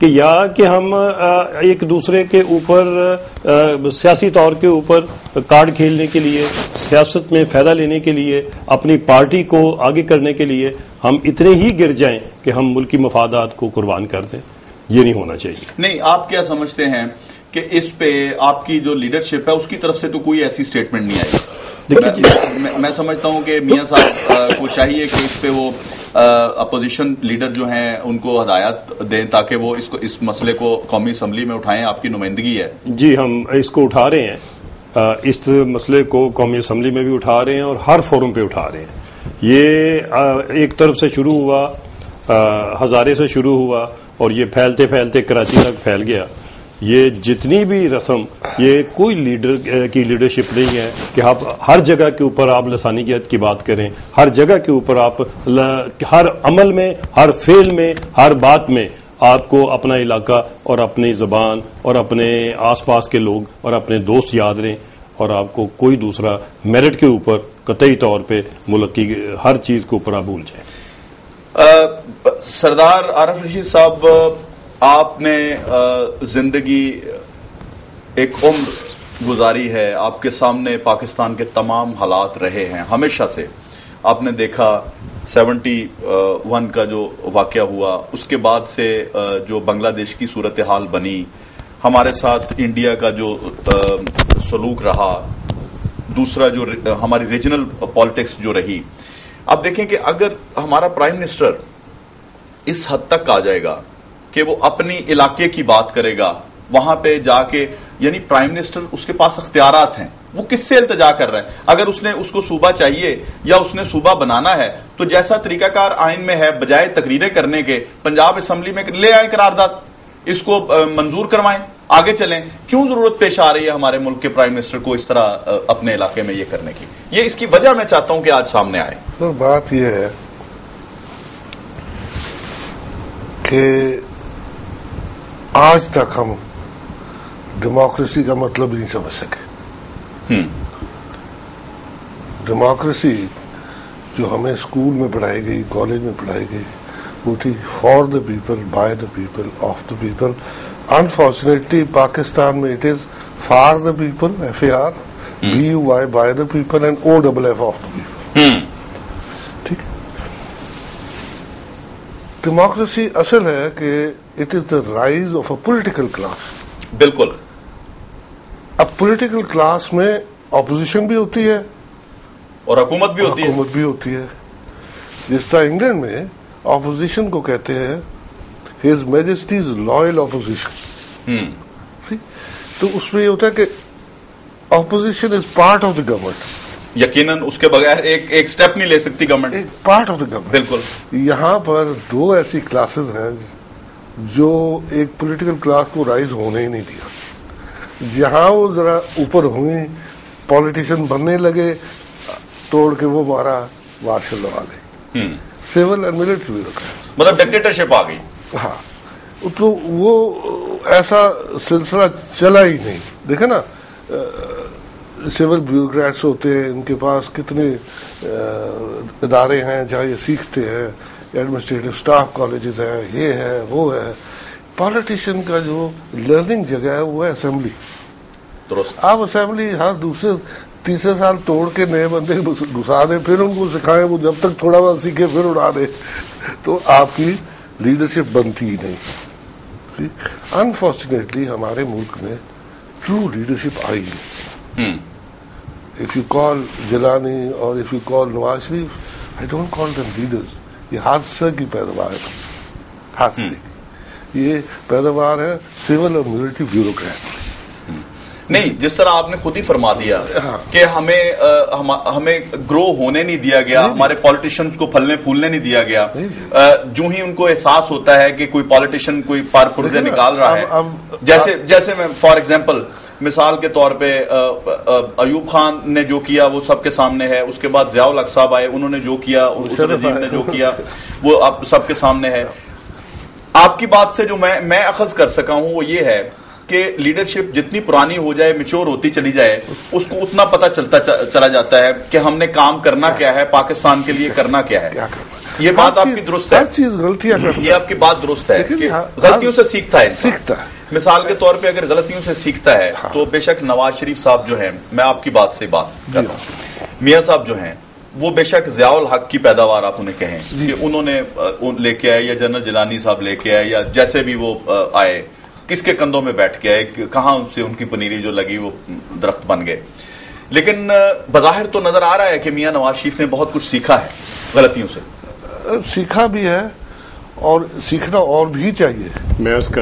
کہ یا کہ ہم ایک دوسرے کے اوپر سیاسی طور کے اوپر کارڈ کھیلنے کے لیے، سیاست میں فائدہ لینے کے لیے، اپنی پارٹی کو آگے کرنے کے لیے ہم اتنے ہی گر جائیں کہ ہم ملکی مفادات کو قربان کر دیں. یہ نہیں ہونا چاہیے. نہیں، آپ کیا سمجھتے ہیں کہ اس پہ آپ کی جو لیڈرشپ ہے اس کی طرف سے تو کوئی ایسی سٹیٹمنٹ نہیں آئی؟ میں سمجھتا ہوں کہ میاں صاحب کو چاہیے کہ اس پہ وہ اپوزیشن لیڈر جو ہیں ان کو ہدایت دیں تاکہ وہ اس مسئلے کو قومی اسمبلی میں اٹھائیں. آپ کی نمائندگی ہے. جی، ہم اس کو اٹھا رہے ہیں، اس مسئلے کو قومی اسمبلی میں بھی اٹھا رہے ہیں اور ہر فورم پہ اٹھا رہے ہیں. یہ ایک طرف سے شروع ہوا، ہزارے سے شروع ہوا اور یہ پھیلتے پھیلتے کراچی تک پھیل گیا. یہ جتنی بھی رسم، یہ کوئی لیڈر کی لیڈرشپ نہیں ہے کہ آپ ہر جگہ کے اوپر آپ لسانیت کی بات کریں، ہر جگہ کے اوپر آپ ہر عمل میں، ہر فعل میں، ہر بات میں آپ کو اپنا علاقہ اور اپنی زبان اور اپنے آس پاس کے لوگ اور اپنے دوست یاد رہیں اور آپ کو کوئی دوسرا میرٹ کے اوپر قطعی طور پہ ملک کی ہر چیز کے اوپر آپ بھول جائیں. سردار عارف رشید صاحب، آپ نے زندگی ایک عمر گزاری ہے، آپ کے سامنے پاکستان کے تمام حالات رہے ہیں ہمیشہ سے. آپ نے دیکھا 71 کا جو واقعہ ہوا، اس کے بعد سے جو بنگلہ دیش کی صورتحال بنی، ہمارے ساتھ انڈیا کا جو سلوک رہا، دوسرا جو ہماری ریجنل پالیٹکس جو رہی. آپ دیکھیں کہ اگر ہمارا پرائم منسٹر اس حد تک آ جائے گا کہ وہ اپنی علاقے کی بات کرے گا، وہاں پہ جا کے، یعنی پرائم منسٹر اس کے پاس اختیارات ہیں، وہ کس سے التجا کر رہے ہیں؟ اگر اس کو صوبہ چاہیے یا اس نے صوبہ بنانا ہے تو جیسا طریقہ کار آئین میں ہے، بجائے تقریریں کرنے کے پنجاب اسمبلی میں لے آئیں قرارداد، اس کو منظور کروائیں، آگے چلیں. کیوں ضرورت پیش آ رہی ہے ہمارے ملک کے پرائم منسٹر کو اس طرح اپنے علاقے میں یہ کرنے کی؟ یہ اس کی وجہ میں چاہتا ہوں کہ آج سامنے آئے. سر، بات یہ ہے کہ آج تک ہم ڈیموکریسی کا مطلب نہیں سمجھ سکے. ڈیموکریسی جو ہمیں اسکول میں پڑھائی گئی، کالج میں پڑھائی گئی، وہ تھی for the people, by the people, of the people. Unfortunately Pakistan میں it is for the people, FAR، by the people and OFF of the people. ٹھیک ہے. ڈیموکریسی اصل ہے کہ it is the rise of a political class. بالکل. اب political class میں opposition بھی ہوتی ہے اور حکومت بھی ہوتی ہے. جس طرح انگلینڈ میں اپوزیشن کو کہتے ہیں ہز میجسٹیز لائل اپوزیشن. تو اس میں یہ ہوتا ہے کہ opposition is part of the government. یقیناً اس کے بغیر ایک سٹیپ نہیں لے سکتی گورنمنٹ. ایک پارٹ آف دا گورنمنٹ. بالکل. یہاں پر دو ایسی کلاسز ہیں جو ایک پولیٹیکل کلاس کو رائز ہونے ہی نہیں دیا. جہاں وہ ذرا اوپر ہوئیں، پالیٹیشین بننے لگے، توڑ کے وہ مارا مارشل لا آ گئی. سول اینڈ ملٹری بیوروکریٹس، مطلب ڈکٹیٹرشپ آ گئی. ہاں، تو وہ ایسا سلسلہ چلا ہی نہیں. دیکھیں نا، سول بیوروکریٹس ہوتے ہیں، ان کے پاس کتنے ادارے ہیں جہاں یہ سیکھتے ہیں، ایڈمنسٹریٹو اسٹاف کالجز ہیں، یہ ہے وہ ہے. پالیٹیشین کا جو لرننگ جگہ ہے وہ ہے اسمبلی. درست. آپ اسمبلی ہر دوسرے تیسرے سال توڑ کے نئے بندے گھسا دیں، پھر ان کو سکھائیں، وہ جب تک تھوڑا بہت سیکھے پھر اڑا دیں، تو آپ کی لیڈرشپ بنتی ہی نہیں. انفارچونیٹلی ہمارے ملک میں ٹرو لیڈرشپ آئی ہے. اف یو کال جیلانی اور if you call Nawaz Sharif, I don't call them leaders. یہ حادثہ کی پیداوار ہے. حادثے کی یہ پیداوار ہے سول اور ملٹری بیوروکریٹس. نہیں، جس طرح آپ نے خود ہی فرما دیا کہ ہمیں گرو ہونے نہیں دیا گیا، ہمارے پالیٹیشنز کو پھلنے پھولنے نہیں دیا گیا. جو ہی ان کو احساس ہوتا ہے کہ کوئی پالیٹیشین کوئی پرزے نکال رہا ہے، جیسے میں فار ایگزامپل مثال کے طور پہ ایوب خان نے جو کیا وہ سب کے سامنے ہے. اس کے بعد ضیاء الحق صاحب آئے، انہوں نے جو کیا، اس رجیم نے جو کیا وہ اب سب کے سامنے ہے. آپ کی بات سے جو میں اخذ کر سکا ہوں وہ یہ ہے کہ لیڈرشپ جتنی پرانی ہو جائے، میچور ہوتی چلی جائے، اس کو اتنا پتہ چلتا چلا جاتا ہے کہ ہم نے کام کرنا کیا ہے، پاکستان کے لیے کرنا کیا ہے. یہ بات آپ کی درست ہے, ہر چیز غلطیاں کرتا ہے, یہ آپ کی بات درست ہے کہ غلطیوں سے سیکھتا ہے, سیکھتا ہے. مثال کے طور پہ اگر غلطیوں سے سیکھتا ہے تو بے شک نواز شریف صاحب جو ہیں, میں آپ کی بات سے بات کر رہا ہوں, میاں صاحب جو ہیں وہ بے شک ضیاء الحق کی پیداوار آپ انہیں کہیں کہ انہوں نے لے کے آئے, یا جنرل جیلانی صاحب لے کے آئے, یا جیسے بھی وہ آئے, کس کے کندھوں میں بیٹھ کے آئے, کہاں ان سے ان کی پنیری جو لگی وہ درخت بن گئے. لیکن بظاہر تو نظر آ رہا ہے کہ میاں نواز شریف نے بہت کچھ سیکھا ہے غلطیوں سے. سیکھا بھی ہے اور سیکھنا اور بھی چاہیے. میں چاہتا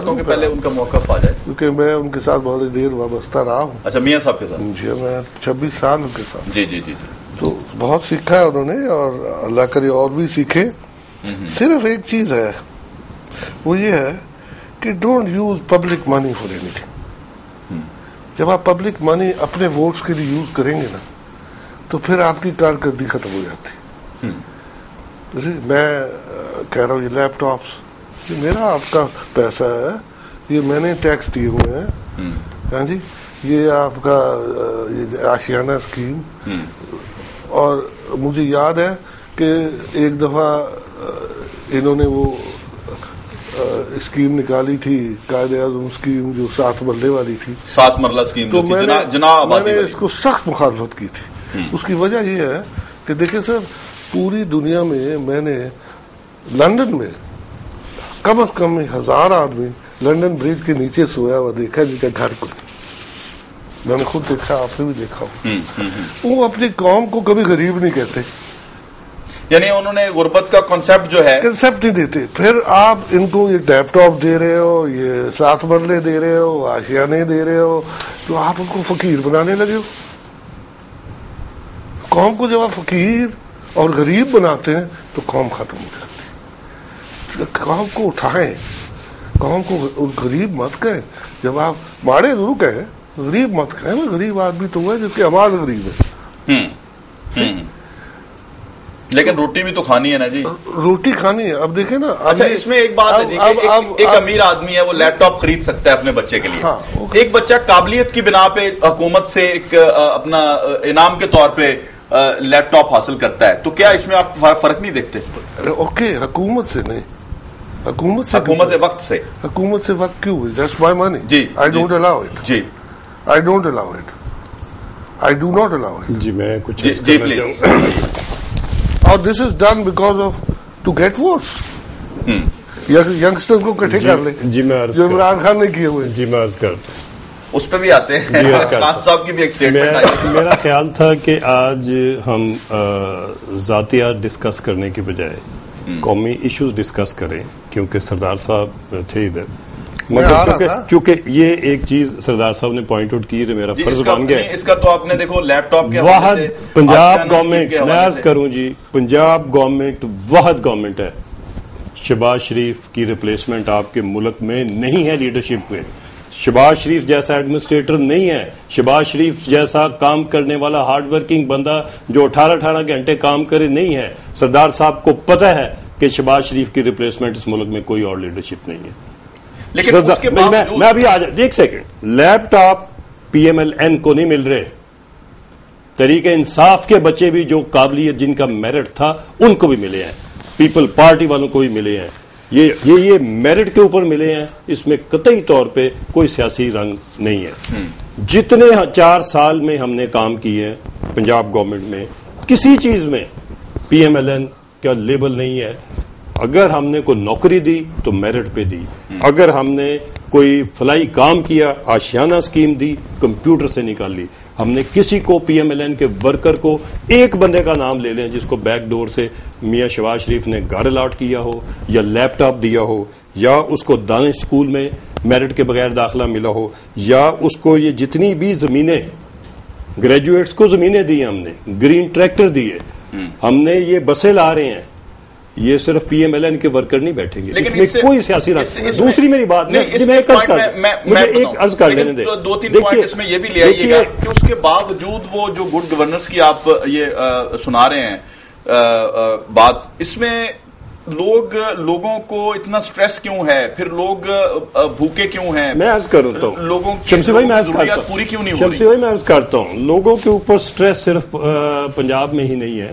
ہوں کہ پہلے ان کا موقف آ جائے, کیونکہ میں ان کے ساتھ بہت دیر وابستہ رہا ہوں. اچھا, میاں صاحب کے ساتھ؟ جی, میں 26 سال ان کے ساتھ. جی جی جی. تو بہت سیکھا ہے انہوں نے, اور اللہ کرے اور بھی سیکھے. صرف ایک چیز ہے, وہ یہ ہے کہ don't use public money for any thing. جب آپ پبلک منی اپنے ووٹس کے لیے یوز کریں گے نا, تو پھر آپ کی کارکردگی ختم ہو جاتی. میں کہہ رہا ہوں, یہ لیپ ٹاپس یہ میرا آپ کا پیسہ ہے, یہ میں نے ٹیکس دیے ہوئے ہیں. ہاں جی, یہ آپ کا آشیانہ اسکیم. اور مجھے یاد ہے کہ ایک دفعہ انہوں نے وہ اسکیم نکالی تھی, قائد اعظم اسکیم, جو 7 مرلے والی تھی, 7 مرلہ اسکیم. تو میں نے اس کو سخت مخالفت کی تھی. اس کی وجہ یہ ہے کہ دیکھیں سر, پوری دنیا میں نے لندن میں کم از کم 1000 آدمی لندن برج کے نیچے سویا ہوا دیکھا, جن کا گھر کو میں نے خود دیکھا, آپ نے بھی دیکھا ہو. وہ اپنی قوم کو کبھی غریب نہیں کہتے, یعنی انہوں نے غربت کا کنسپٹ جو ہے کنسپٹ نہیں دیتے. پھر آپ ان کو یہ لیپ ٹاپ دے رہے ہو, یہ 7 مرلے دے رہے ہو, آشیانے دے رہے ہو, تو آپ ان کو فقیر بنانے لگے ہو. قوم کو جب آپ فقیر اور غریب بناتے ہیں تو قوم ختم ہو جاتی. قوم کو اٹھائیں, قوم کو غریب مت کہیں. جب آپ ماڑے ضرور کہیں, غریب مت کہیں. غریب آدمی تو وہ ہے جس کے امال غریب ہے. لیکن روٹی بھی تو کھانی ہے نا جی, روٹی کھانی ہے. اب دیکھیں نا, اچھا اس میں ایک بات ہے, ایک امیر آدمی ہے, وہ لیپ ٹاپ خرید سکتا ہے اپنے بچے کے لیے. ایک بچہ قابلیت کی بنا پہ حکومت سے ایک اپنا انعام کے طور پہ لیپ ٹاپ حاصل کرتا ہے, تو کیا اس میں آپ فرق نہیں دیکھتے؟ اوکے, حکومت سے نہیں, حکومت وقت سے. حکومت سے وقت کیوں ہوئی؟ That's my money. جی, آئی ڈونٹ الاؤ اٹ. جی, I don't allow it. I do not allow it. جی, میں کچھ جی پلیز. اور this is done because of to get votes. Youngster کو اکٹھے کر لیں. جی, میں جو عمران خان نے کیے ہوئے. جی, میں عرض کرتا ہوں, اس پہ بھی آتے ہیں. خان صاحب کی بھی ایک اسٹیٹمنٹ آئی. میرا خیال تھا کہ آج ہم ذاتیات ڈسکس کرنے کی بجائے قومی ایشوز ڈسکس کریں, کیونکہ سردار صاحب تھے ادھر. مگر چونکہ یہ ایک چیز سردار صاحب نے پوائنٹ آؤٹ کی, میرا فرض بن گیا. اس کا تو آپ نے دیکھو لیپ ٹاپ کے واحد پنجاب گورنمنٹ, میں عرض کروں جی, پنجاب گورنمنٹ واحد گورنمنٹ ہے. شہباز شریف کی ریپلیسمنٹ آپ کے ملک میں نہیں ہے لیڈرشپ میں. شہباز شریف جیسا ایڈمنسٹریٹر نہیں ہے. شہباز شریف جیسا کام کرنے والا ہارڈ ورکنگ بندہ جو 18 گھنٹے کام کرے نہیں ہے. سردار صاحب کو پتہ ہے کہ شہباز شریف کی ریپلیسمنٹ اس ملک میں کوئی اور لیڈرشپ نہیں ہے. لیکن اس کے میں ابھی ایک second, laptop P M L N کو نہیں مل رہے, تحریک انصاف کے بچے بھی جو قابلیت جن کا میرٹ تھا ان کو بھی ملے ہیں, پیپل پارٹی والوں کو بھی ملے ہیں. یہ میرٹ کے اوپر ملے ہیں, اس میں قطعی طور پہ کوئی سیاسی رنگ نہیں ہے. جتنے 4 سال میں ہم نے کام کیے ہیں پنجاب گورنمنٹ میں, کسی چیز میں پی ایم ایل این کا لیبل نہیں ہے. اگر ہم نے کوئی نوکری دی تو میرٹ پہ دی, اگر ہم نے کوئی فلائی کام کیا, آشیانہ اسکیم دی, کمپیوٹر سے نکال لی. ہم نے کسی کو پی ایم ایل این کے ورکر کو ایک بندے کا نام لے لیں جس کو بیک ڈور سے میاں شہباز شریف نے گھر الاٹ کیا ہو, یا لیپ ٹاپ دیا ہو, یا اس کو دانش اسکول میں میرٹ کے بغیر داخلہ ملا ہو, یا اس کو یہ جتنی بھی زمینیں گریجویٹس کو زمینیں دی ہم نے, گرین ٹریکٹر دیے, ہم نے یہ بسیں لا رہے ہیں. یہ صرف پی ایم ایل این کے ورکر نہیں بیٹھیں گے, اس میں کوئی سیاسی رنگ. دوسری میری بات مجھے ایک عرض کر لینے دیں. 2-3 پوائنٹ اس میں یہ بھی لے آئیے گا کہ اس کے باوجود وہ جو گڈ گورننس کی آپ یہ سنا رہے ہیں بات, اس میں لوگوں کو اتنا سٹریس کیوں ہے, پھر لوگ بھوکے کیوں ہیں؟ میں عرض کرتا ہوں لوگوں شمسی بھائی, میں ضروریات پوری کیوں نہیں ہو رہی؟ شمسی بھائی, میں عرض کرتا ہوں لوگوں کے اوپر سٹریس صرف پنجاب میں ہی نہیں ہے,